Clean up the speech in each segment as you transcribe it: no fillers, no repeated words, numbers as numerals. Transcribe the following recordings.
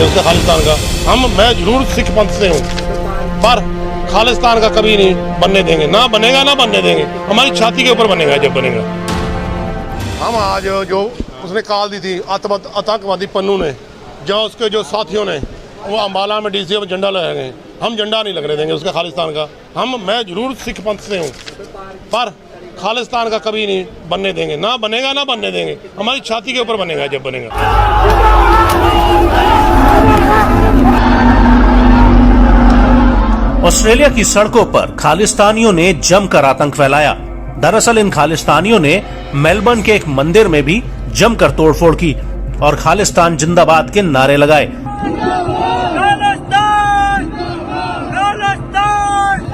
उसका खालिस्तान का। मैं जरूर सिख पंथ से हूँ, पर खालिस्तान का कभी नहीं बनने देंगे, ना बनेगा ना बनने देंगे। हमारी छाती के ऊपर बनेगा जब बनेगा। हम आज जो उसने कॉल दी थी आतंकवादी पन्नू ने, जहाँ उसके जो साथियों ने वो अम्बाला में डीसी में झंडा लगाए गए, हम झंडा नहीं लगने देंगे उसका खालिस्तान का। मैं जरूर सिख पंथ से हूँ, पर खालिस्तान का कभी नहीं बनने देंगे, ना बनेगा ना बनने देंगे। हमारी छाती के ऊपर बनेगा जब बनेगा। ऑस्ट्रेलिया की सड़कों पर खालिस्तानियों ने जमकर आतंक फैलाया। दरअसल इन खालिस्तानियों ने मेलबर्न के एक मंदिर में भी जमकर तोड़फोड़ की और खालिस्तान जिंदाबाद के नारे लगाए।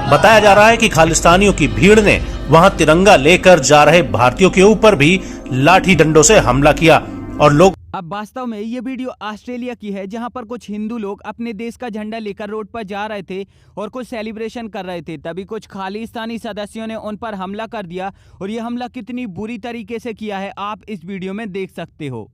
बताया जा रहा है कि खालिस्तानियों की भीड़ ने वहां तिरंगा लेकर जा रहे भारतीयों के ऊपर भी लाठी डंडों से हमला किया और लोग। अब वास्तव में ये वीडियो ऑस्ट्रेलिया की है, जहां पर कुछ हिंदू लोग अपने देश का झंडा लेकर रोड पर जा रहे थे और कुछ सेलिब्रेशन कर रहे थे। तभी कुछ खालिस्तानी सदस्यों ने उन पर हमला कर दिया और ये हमला कितनी बुरी तरीके से किया है आप इस वीडियो में देख सकते हो।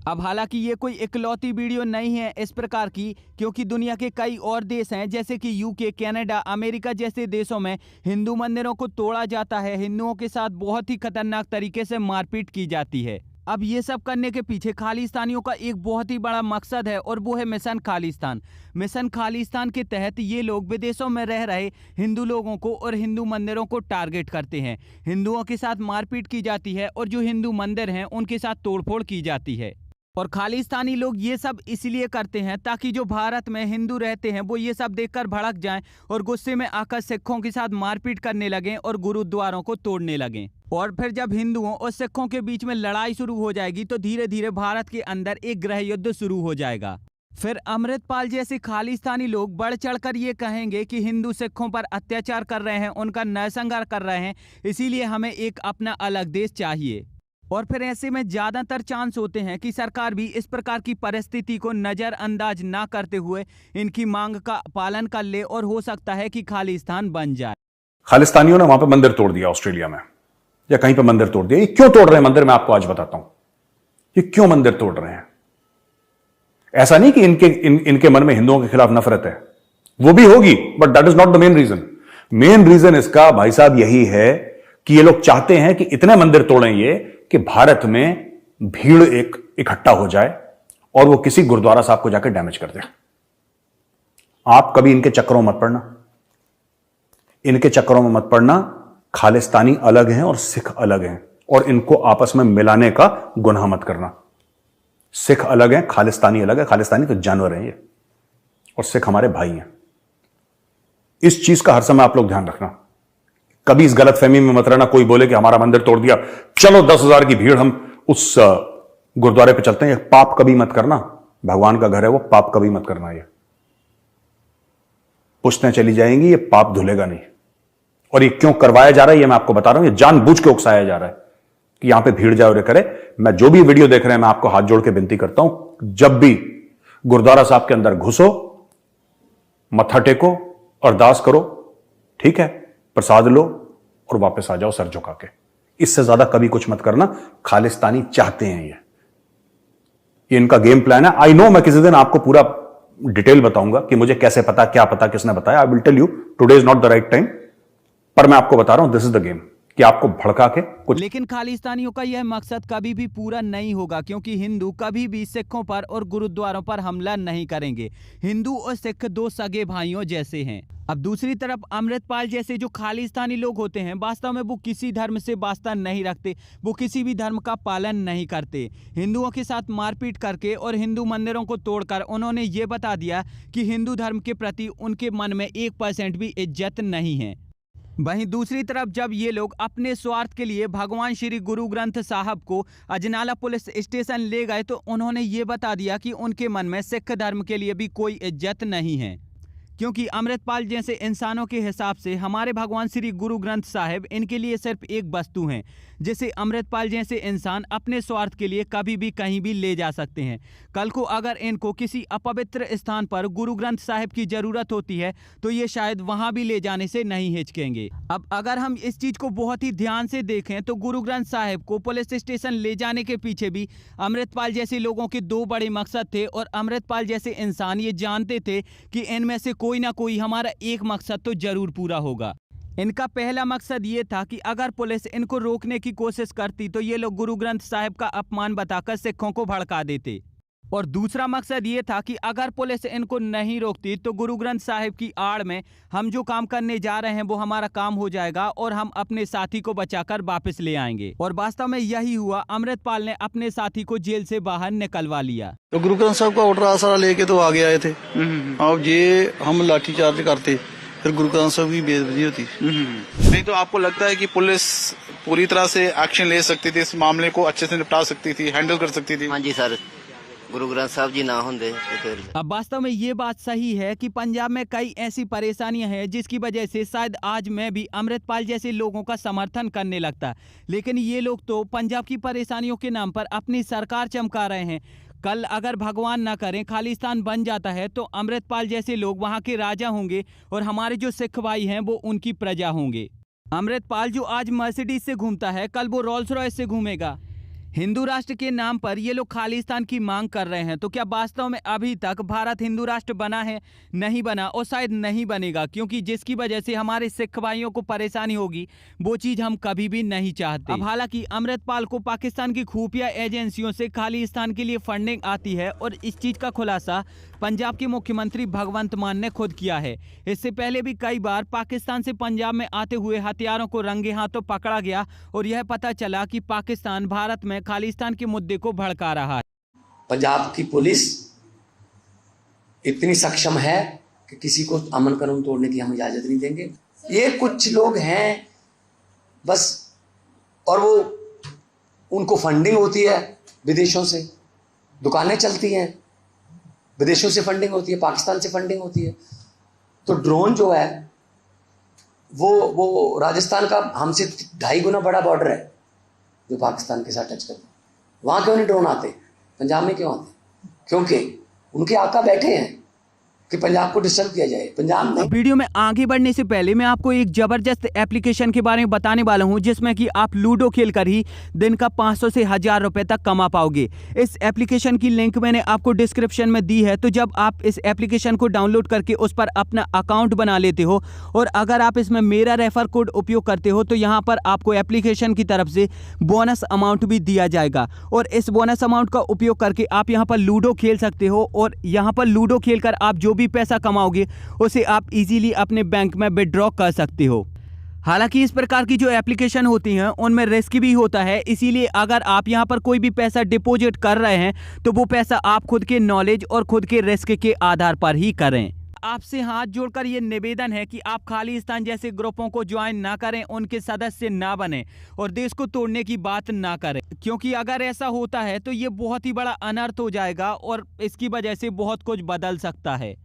अब हालांकि ये कोई इकलौती वीडियो नहीं है इस प्रकार की, क्योंकि दुनिया के कई और देश हैं जैसे कि यूके, कनाडा, अमेरिका जैसे देशों में हिंदू मंदिरों को तोड़ा जाता है, हिंदुओं के साथ बहुत ही खतरनाक तरीके से मारपीट की जाती है। अब ये सब करने के पीछे खालिस्तानियों का एक बहुत ही बड़ा मकसद है और वो है मिशन खालिस्तान। मिशन खालिस्तान के तहत ये लोग विदेशों में रह रहे हिंदू लोगों को और हिंदू मंदिरों को टारगेट करते हैं। हिंदुओं के साथ मारपीट की जाती है और जो हिंदू मंदिर हैं उनके साथ तोड़फोड़ की जाती है। और खालिस्तानी लोग ये सब इसलिए करते हैं ताकि जो भारत में हिंदू रहते हैं वो ये सब देखकर भड़क जाएं और गुस्से में आकर सिखों के साथ मारपीट करने लगें और गुरुद्वारों को तोड़ने लगें। और फिर जब हिंदुओं और सिखों के बीच में लड़ाई शुरू हो जाएगी तो धीरे धीरे भारत के अंदर एक गृह युद्ध शुरू हो जाएगा। फिर अमृतपाल जैसे खालिस्तानी लोग बढ़ चढ़कर ये कहेंगे कि हिंदू सिखों पर अत्याचार कर रहे हैं, उनका नरसंहार कर रहे हैं, इसीलिए हमें एक अपना अलग देश चाहिए। और फिर ऐसे में ज्यादातर चांस होते हैं कि सरकार भी इस प्रकार की परिस्थिति को नजरअंदाज ना करते हुए इनकी मांग का पालन कर ले और हो सकता है कि खालिस्तान बन जाए। खालिस्तानियों ने वहां पे मंदिर तोड़ दिया ऑस्ट्रेलिया में, या कहीं पे मंदिर तोड़ दिया। ये क्यों तोड़ रहे हैं मंदिर, मैं आपको आज बताता हूं ये क्यों मंदिर तोड़ रहे हैं। ऐसा नहीं कि इनके मन में हिंदुओं के खिलाफ नफरत है, वो भी होगी, but that is not the main reason. Main reason इसका भाई साहब यही है कि ये लोग चाहते हैं कि इतने मंदिर तोड़ें ये कि भारत में भीड़ एक इकट्ठा हो जाए और वो किसी गुरुद्वारा साहब को जाकर डैमेज कर दे। आप कभी इनके चक्करों मत पड़ना, इनके चक्करों में मत पड़ना। खालिस्तानी अलग हैं और सिख अलग हैं और इनको आपस में मिलाने का गुनाह मत करना। सिख अलग हैं, खालिस्तानी अलग है। खालिस्तानी तो जानवर हैं ये, और सिख हमारे भाई हैं। इस चीज का हर समय आप लोग ध्यान रखना। कभी इस गलतफहमी में मत रहना कोई बोले कि हमारा मंदिर तोड़ दिया, चलो 10,000 की भीड़ हम उस गुरुद्वारे पे चलते हैं। पाप कभी मत करना, भगवान का घर है वो, पाप कभी मत करना। ये पुश्तें चली जाएंगी, ये पाप धुलेगा नहीं। और ये क्यों करवाया जा रहा है ये मैं आपको बता रहा हूं। ये जानबूझ के उकसाया जा रहा है कि यहां पे भीड़ जाए और करे। मैं जो भी वीडियो देख रहे हैं मैं आपको हाथ जोड़ के विनती करता हूं, जब भी गुरुद्वारा साहब के अंदर घुसो, मत्था टेको, अरदास करो, ठीक है, प्रसाद लो और वापस आ जाओ सर झुका के। इससे ज्यादा कभी कुछ मत करना। खालिस्तानी चाहते हैं ये इनका गेम प्लान है। आई नो, मैं किसी दिन आपको पूरा डिटेल बताऊंगा कि मुझे कैसे पता, क्या पता, किसने बताया। I will tell you, today is not the right time, पर मैं आपको बता रहा हूं दिस इज द गेम कि आपको भड़का के कुछ। लेकिन खालिस्तानियों का यह मकसद कभी भी पूरा नहीं होगा, क्योंकि हिंदू कभी भी सिखों पर और गुरुद्वारों पर हमला नहीं करेंगे। हिंदू और सिख दो सगे भाइयों जैसे हैं। अब दूसरी तरफ अमृतपाल जैसे जो खालिस्तानी लोग होते हैं, वास्तव में वो किसी धर्म से वास्ता नहीं रखते, वो किसी भी धर्म का पालन नहीं करते। हिंदुओं के साथ मारपीट करके और हिंदू मंदिरों को तोड़कर उन्होंने ये बता दिया कि हिंदू धर्म के प्रति उनके मन में 1% भी इज्जत नहीं है। वहीं दूसरी तरफ जब ये लोग अपने स्वार्थ के लिए भगवान श्री गुरु ग्रंथ साहब को अजनाला पुलिस स्टेशन ले गए तो उन्होंने ये बता दिया कि उनके मन में सिख धर्म के लिए भी कोई इज्जत नहीं है, क्योंकि अमृतपाल जैसे इंसानों के हिसाब से हमारे भगवान श्री गुरु ग्रंथ साहिब इनके लिए सिर्फ एक वस्तु हैं जिसे अमृतपाल जैसे इंसान अपने स्वार्थ के लिए कभी भी कहीं भी ले जा सकते हैं। कल को अगर इनको किसी अपवित्र स्थान पर गुरु ग्रंथ साहिब की जरूरत होती है तो ये शायद वहां भी ले जाने से नहीं हिचकेंगे। अब अगर हम इस चीज को बहुत ही ध्यान से देखें तो गुरु ग्रंथ साहिब को पुलिस स्टेशन ले जाने के पीछे भी अमृतपाल जैसे लोगों के दो बड़े मकसद थे और अमृतपाल जैसे इंसान ये जानते थे कि इनमें से कोई ना कोई हमारा एक मकसद तो जरूर पूरा होगा। इनका पहला मकसद ये था कि अगर पुलिस इनको रोकने की कोशिश करती तो ये लोग गुरु ग्रंथ साहिब का अपमान बताकर सिखों को भड़का देते, और दूसरा मकसद ये था कि अगर पुलिस इनको नहीं रोकती तो गुरु ग्रंथ साहिब की आड़ में हम जो काम करने जा रहे हैं वो हमारा काम हो जाएगा और हम अपने साथी को बचाकर वापस ले आएंगे। और वास्तव में यही हुआ। अमृतपाल ने अपने साथी को जेल से बाहर निकलवा लिया। तो गुरु ग्रंथ साहब का ऑर्डर आसरा लेके तो आगे आए थे। अब ये हम लाठीचार्ज करते फिर गुरु ग्रंथ साहब की बेइज्जती होती। नहीं तो आपको लगता है कि पुलिस पूरी तरह से एक्शन ले सकती थी, इस मामले को अच्छे से निपटा सकती थी, हैंडल कर सकती थी? हाँ जी सर, गुरु ग्रंथ साहब जी ना होंगे तो फिर। अब वास्तव में ये बात सही है कि पंजाब में कई ऐसी परेशानियां हैं जिसकी वजह से शायद आज मैं भी अमृतपाल जैसे लोगों का समर्थन करने लगता, लेकिन ये लोग तो पंजाब की परेशानियों के नाम पर अपनी सरकार चमका रहे हैं। कल अगर भगवान ना करें खालिस्तान बन जाता है तो अमृतपाल जैसे लोग वहां के राजा होंगे और हमारे जो सिख भाई हैं वो उनकी प्रजा होंगे। अमृतपाल जो आज मर्सिडीज से घूमता है कल वो रोल्स रॉयस से घूमेगा। हिंदू राष्ट्र के नाम पर ये लोग खालिस्तान की मांग कर रहे हैं, तो क्या वास्तव में अभी तक भारत हिंदू राष्ट्र बना है? नहीं बना और शायद नहीं बनेगा, क्योंकि जिसकी वजह से हमारे सिख भाइयों को परेशानी होगी वो चीज हम कभी भी नहीं चाहते। अब हालांकि अमृतपाल को पाकिस्तान की खुफिया एजेंसियों से खालिस्तान के लिए फंडिंग आती है और इस चीज का खुलासा पंजाब के मुख्यमंत्री भगवंत मान ने खुद किया है। इससे पहले भी कई बार पाकिस्तान से पंजाब में आते हुए हथियारों को रंगे हाथों पकड़ा गया और यह पता चला कि पाकिस्तान भारत में खालिस्तान के मुद्दे को भड़का रहा है। पंजाब की पुलिस इतनी सक्षम है कि किसी को अमन कानून तोड़ने की हम इजाजत नहीं देंगे। ये कुछ लोग हैं बस, और वो उनको फंडिंग होती है विदेशों से, दुकानें चलती हैं विदेशों से फंडिंग होती है, पाकिस्तान से फंडिंग होती है। तो ड्रोन जो है वो राजस्थान का हमसे 2.5 गुना बड़ा बॉर्डर है जो पाकिस्तान के साथ टच करते हैं। वहां क्यों नहीं ड्रोन आते? पंजाब में क्यों आते? क्योंकि उनके आका बैठे हैं कि पंजाब को डिस्टर्ब किया जाए। पंजाब में वीडियो में आगे बढ़ने से पहले मैं आपको एक जबरदस्त एप्लीकेशन के बारे में बताने वाला हूं जिसमें कि आप लूडो खेलकर ही दिन का 500 से 1000 रुपए तक कमा पाओगे। इस एप्लीकेशन की लिंक मैंने आपको डिस्क्रिप्शन में दी है। तो जब आप इस एप्लीकेशन को डाउनलोड करके उस पर अपना अकाउंट बना लेते हो और अगर आप इसमें मेरा रेफर कोड उपयोग करते हो तो यहाँ पर आपको एप्लीकेशन की तरफ से बोनस अमाउंट भी दिया जाएगा और इस बोनस अमाउंट का उपयोग करके आप यहाँ पर लूडो खेल सकते हो और यहाँ पर लूडो खेलकर आप जो भी पैसा कमाओगे उसे आप इजीली अपने बैंक में विड्रॉ कर सकते हो। हालांकि इस प्रकार की जो एप्लीकेशन होती हैं उनमें रिस्क भी होता है, इसीलिए अगर आप यहां पर कोई भी पैसा डिपॉजिट कर रहे हैं तो वो पैसा आप खुद के नॉलेज और खुद के रिस्क के आधार पर ही करें। आपसे हाथ जोड़कर ये निवेदन है कि आप खालिस्तान जैसे ग्रुपों को ज्वाइन ना करें, उनके सदस्य ना बने और देश को तोड़ने की बात ना करें, क्योंकि अगर ऐसा होता है तो ये बहुत ही बड़ा अनर्थ हो जाएगा और इसकी वजह से बहुत कुछ बदल सकता है।